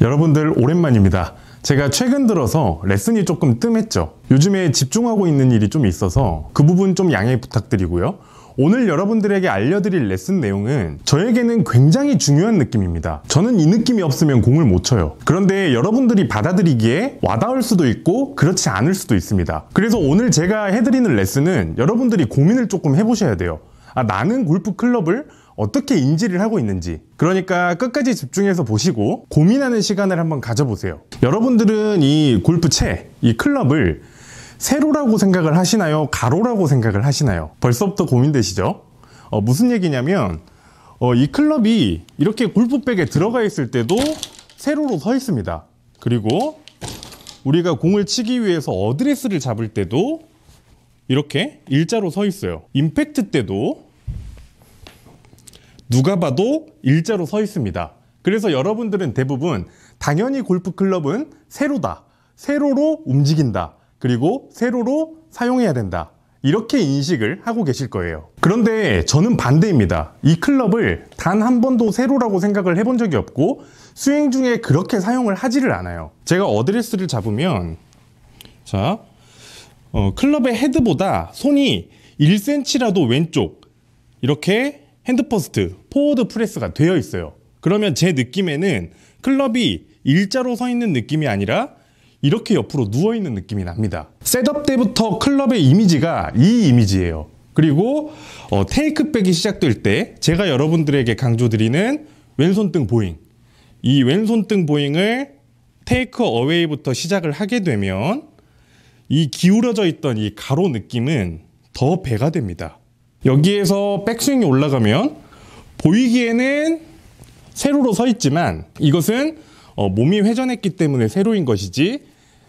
여러분들 오랜만입니다. 제가 최근 들어서 레슨이 조금 뜸했죠. 요즘에 집중하고 있는 일이 좀 있어서 그 부분 좀 양해 부탁드리고요. 오늘 여러분들에게 알려드릴 레슨 내용은 저에게는 굉장히 중요한 느낌입니다. 저는 이 느낌이 없으면 공을 못 쳐요. 그런데 여러분들이 받아들이기에 와닿을 수도 있고 그렇지 않을 수도 있습니다. 그래서 오늘 제가 해드리는 레슨은 여러분들이 고민을 조금 해보셔야 돼요. 나는 골프 클럽을 어떻게 인지를 하고 있는지. 그러니까 끝까지 집중해서 보시고 고민하는 시간을 한번 가져보세요. 여러분들은 이 골프채, 이 클럽을 세로라고 생각을 하시나요? 가로라고 생각을 하시나요? 벌써부터 고민되시죠? 무슨 얘기냐면 이 클럽이 이렇게 골프백에 들어가 있을 때도 세로로 서 있습니다. 그리고 우리가 공을 치기 위해서 어드레스를 잡을 때도 이렇게 일자로 서 있어요. 임팩트 때도 누가 봐도 일자로 서 있습니다. 그래서 여러분들은 대부분 당연히 골프 클럽은 세로다, 세로로 움직인다, 그리고 세로로 사용해야 된다, 이렇게 인식을 하고 계실 거예요. 그런데 저는 반대입니다. 이 클럽을 단 한 번도 세로라고 생각을 해본 적이 없고 스윙 중에 그렇게 사용을 하지를 않아요. 제가 어드레스를 잡으면 자, 클럽의 헤드보다 손이 1cm라도 왼쪽 이렇게 핸드퍼스트, 포워드 프레스가 되어 있어요. 그러면 제 느낌에는 클럽이 일자로 서 있는 느낌이 아니라 이렇게 옆으로 누워있는 느낌이 납니다. 셋업 때부터 클럽의 이미지가 이 이미지예요. 그리고 테이크백이 시작될 때 제가 여러분들에게 강조드리는 왼손등 보잉, 이 왼손등 보잉을 테이크 어웨이부터 시작을 하게 되면 이 기울어져 있던 이 가로 느낌은 더 배가 됩니다. 여기에서 백스윙이 올라가면 보이기에는 세로로 서 있지만 이것은 몸이 회전했기 때문에 세로인 것이지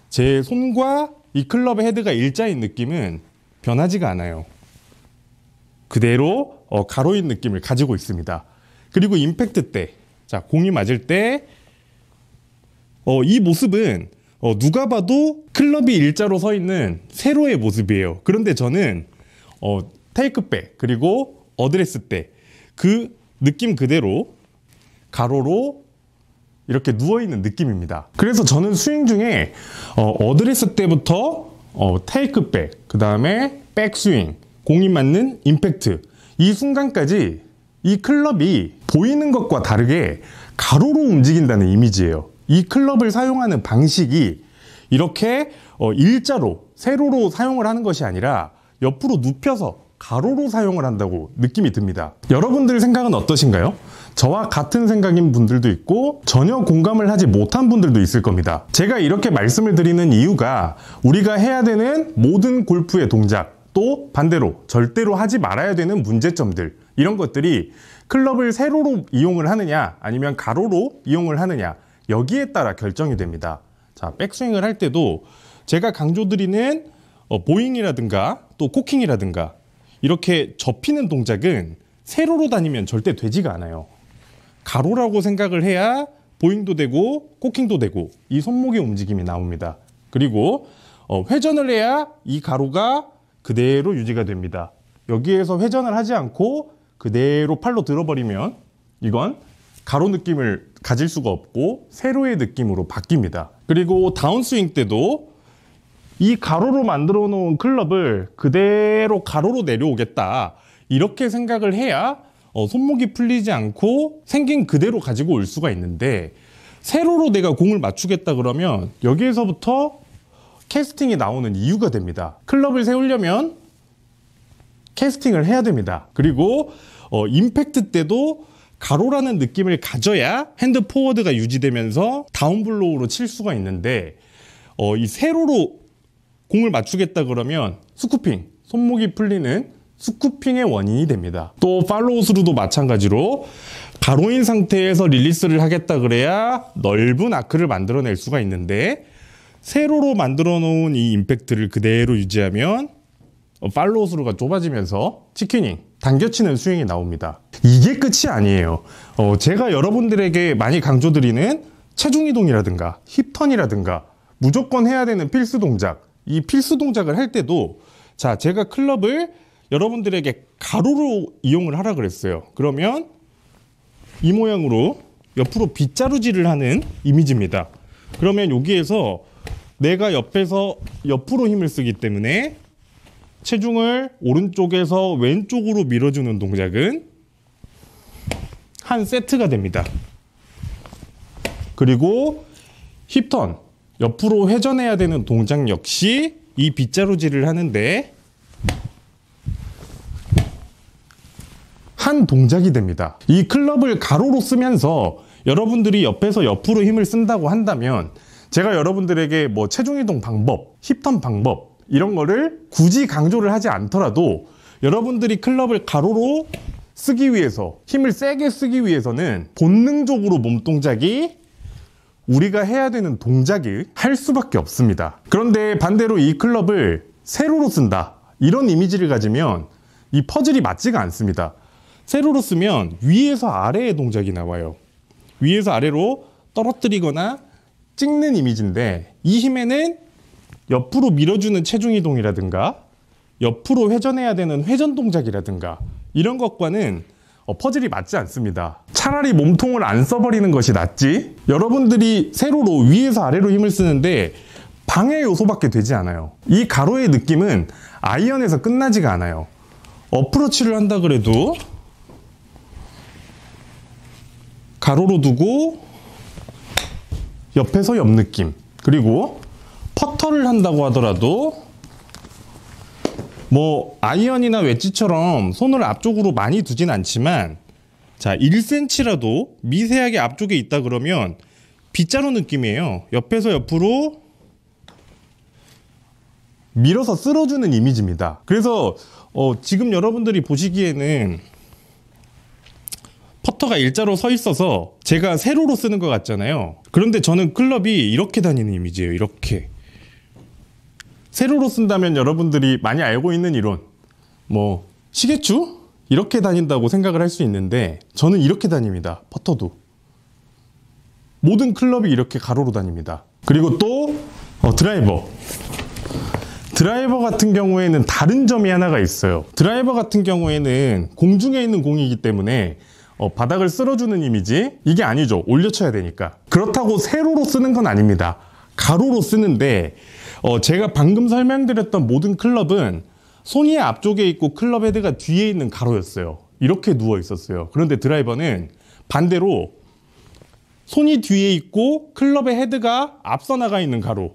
제 손과 이 클럽의 헤드가 일자인 느낌은 변하지가 않아요. 그대로 가로인 느낌을 가지고 있습니다. 그리고 임팩트 때, 자, 공이 맞을 때 이 모습은 누가 봐도 클럽이 일자로 서 있는 세로의 모습이에요. 그런데 저는 테이크백 그리고 어드레스 때 그 느낌 그대로 가로로 이렇게 누워있는 느낌입니다. 그래서 저는 스윙 중에 어드레스 때부터 테이크백, 그 다음에 백스윙, 공이 맞는 임팩트, 이 순간까지 이 클럽이 보이는 것과 다르게 가로로 움직인다는 이미지예요. 이 클럽을 사용하는 방식이 이렇게 일자로 세로로 사용을 하는 것이 아니라 옆으로 눕혀서 가로로 사용을 한다고 느낌이 듭니다. 여러분들 생각은 어떠신가요? 저와 같은 생각인 분들도 있고 전혀 공감을 하지 못한 분들도 있을 겁니다. 제가 이렇게 말씀을 드리는 이유가 우리가 해야 되는 모든 골프의 동작, 또 반대로 절대로 하지 말아야 되는 문제점들, 이런 것들이 클럽을 세로로 이용을 하느냐 아니면 가로로 이용을 하느냐, 여기에 따라 결정이 됩니다. 자, 백스윙을 할 때도 제가 강조드리는 보잉이라든가 또 코킹이라든가 이렇게 접히는 동작은 세로로 다니면 절대 되지가 않아요. 가로라고 생각을 해야 보잉도 되고 코킹도 되고 이 손목의 움직임이 나옵니다. 그리고 회전을 해야 이 가로가 그대로 유지가 됩니다. 여기에서 회전을 하지 않고 그대로 팔로 들어버리면 이건 가로 느낌을 가질 수가 없고 세로의 느낌으로 바뀝니다. 그리고 다운스윙 때도 이 가로로 만들어 놓은 클럽을 그대로 가로로 내려오겠다, 이렇게 생각을 해야 손목이 풀리지 않고 생긴 그대로 가지고 올 수가 있는데, 세로로 내가 공을 맞추겠다 그러면 여기에서부터 캐스팅이 나오는 이유가 됩니다. 클럽을 세우려면 캐스팅을 해야 됩니다. 그리고 임팩트 때도 가로라는 느낌을 가져야 핸드 포워드가 유지되면서 다운블로우로 칠 수가 있는데 이 세로로 공을 맞추겠다 그러면 스쿠핑, 손목이 풀리는 스쿠핑의 원인이 됩니다. 또 팔로우 스루도 마찬가지로 가로인 상태에서 릴리스를 하겠다 그래야 넓은 아크를 만들어낼 수가 있는데 세로로 만들어 놓은 이 임팩트를 그대로 유지하면 팔로우 스루가 좁아지면서 치킨닝, 당겨치는 스윙이 나옵니다. 이게 끝이 아니에요. 제가 여러분들에게 많이 강조드리는 체중 이동이라든가 힙턴이라든가 무조건 해야 되는 필수 동작, 이 필수 동작을 할 때도 자, 제가 클럽을 여러분들에게 가로로 이용을 하라 그랬어요. 그러면 이 모양으로 옆으로 빗자루질을 하는 이미지입니다. 그러면 여기에서 내가 옆에서 옆으로 힘을 쓰기 때문에 체중을 오른쪽에서 왼쪽으로 밀어주는 동작은 한 세트가 됩니다. 그리고 힙턴, 옆으로 회전해야 되는 동작 역시 이 빗자루질을 하는데 한 동작이 됩니다. 이 클럽을 가로로 쓰면서 여러분들이 옆에서 옆으로 힘을 쓴다고 한다면 제가 여러분들에게 뭐 체중 이동 방법, 힙턴 방법 이런 거를 굳이 강조를 하지 않더라도 여러분들이 클럽을 가로로 쓰기 위해서, 힘을 세게 쓰기 위해서는 본능적으로 몸 동작이 우리가 해야 되는 동작이 할 수밖에 없습니다. 그런데 반대로 이 클럽을 세로로 쓴다, 이런 이미지를 가지면 이 퍼즐이 맞지가 않습니다. 세로로 쓰면 위에서 아래의 동작이 나와요. 위에서 아래로 떨어뜨리거나 찍는 이미지인데, 이 힘에는 옆으로 밀어주는 체중 이동이라든가 옆으로 회전해야 되는 회전 동작이라든가 이런 것과는 퍼즐이 맞지 않습니다. 차라리 몸통을 안 써버리는 것이 낫지, 여러분들이 세로로 위에서 아래로 힘을 쓰는데 방해 요소밖에 되지 않아요. 이 가로의 느낌은 아이언에서 끝나지가 않아요. 어프로치를 한다 그래도 가로로 두고 옆에서 옆 느낌, 그리고 퍼터를 한다고 하더라도 뭐 아이언이나 웨지처럼 손을 앞쪽으로 많이 두진 않지만, 자 1cm라도 미세하게 앞쪽에 있다 그러면 빗자루 느낌이에요. 옆에서 옆으로 밀어서 쓸어주는 이미지입니다. 그래서 지금 여러분들이 보시기에는 퍼터가 일자로 서 있어서 제가 세로로 쓰는 것 같잖아요. 그런데 저는 클럽이 이렇게 다니는 이미지예요. 이렇게 세로로 쓴다면 여러분들이 많이 알고 있는 이론, 뭐 시계추? 이렇게 다닌다고 생각을 할 수 있는데 저는 이렇게 다닙니다. 퍼터도. 모든 클럽이 이렇게 가로로 다닙니다. 그리고 또 드라이버 같은 경우에는 다른 점이 하나가 있어요. 드라이버 같은 경우에는 공중에 있는 공이기 때문에 바닥을 쓸어주는 이미지, 이게 아니죠. 올려쳐야 되니까. 그렇다고 세로로 쓰는 건 아닙니다. 가로로 쓰는데 제가 방금 설명드렸던 모든 클럽은 손이 앞쪽에 있고 클럽 헤드가 뒤에 있는 가로였어요. 이렇게 누워 있었어요. 그런데 드라이버는 반대로 손이 뒤에 있고 클럽의 헤드가 앞서 나가 있는 가로,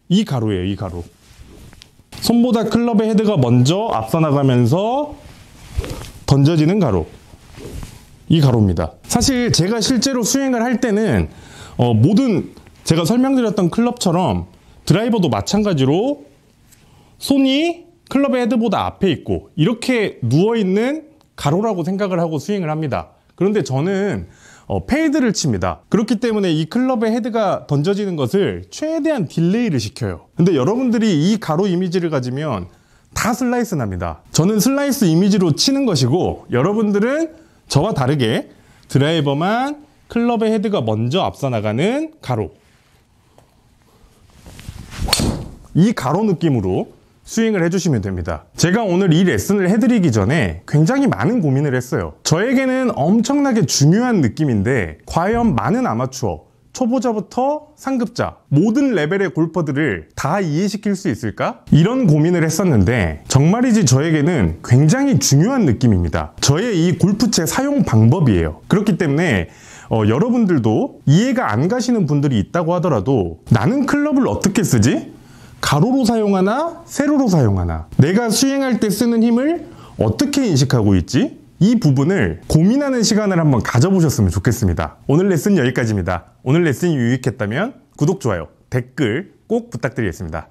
이 가로예요. 이 가로. 손보다 클럽의 헤드가 먼저 앞서 나가면서 던져지는 가로, 이 가로입니다. 사실 제가 실제로 수행을 할 때는 모든 제가 설명드렸던 클럽처럼 드라이버도 마찬가지로 손이 클럽의 헤드보다 앞에 있고 이렇게 누워있는 가로라고 생각을 하고 스윙을 합니다. 그런데 저는 페이드를 칩니다. 그렇기 때문에 이 클럽의 헤드가 던져지는 것을 최대한 딜레이를 시켜요. 근데 여러분들이 이 가로 이미지를 가지면 다 슬라이스 납니다. 저는 슬라이스 이미지로 치는 것이고, 여러분들은 저와 다르게 드라이버만 클럽의 헤드가 먼저 앞서 나가는 가로, 이 가로 느낌으로 스윙을 해주시면 됩니다. 제가 오늘 이 레슨을 해드리기 전에 굉장히 많은 고민을 했어요. 저에게는 엄청나게 중요한 느낌인데 과연 많은 아마추어, 초보자부터 상급자, 모든 레벨의 골퍼들을 다 이해시킬 수 있을까? 이런 고민을 했었는데 정말이지 저에게는 굉장히 중요한 느낌입니다. 저의 이 골프채 사용 방법이에요. 그렇기 때문에 여러분들도 이해가 안 가시는 분들이 있다고 하더라도 나는 클럽을 어떻게 쓰지? 가로로 사용하나 세로로 사용하나, 내가 스윙할 때 쓰는 힘을 어떻게 인식하고 있지? 이 부분을 고민하는 시간을 한번 가져보셨으면 좋겠습니다. 오늘 레슨 여기까지입니다. 오늘 레슨이 유익했다면 구독, 좋아요, 댓글 꼭 부탁드리겠습니다.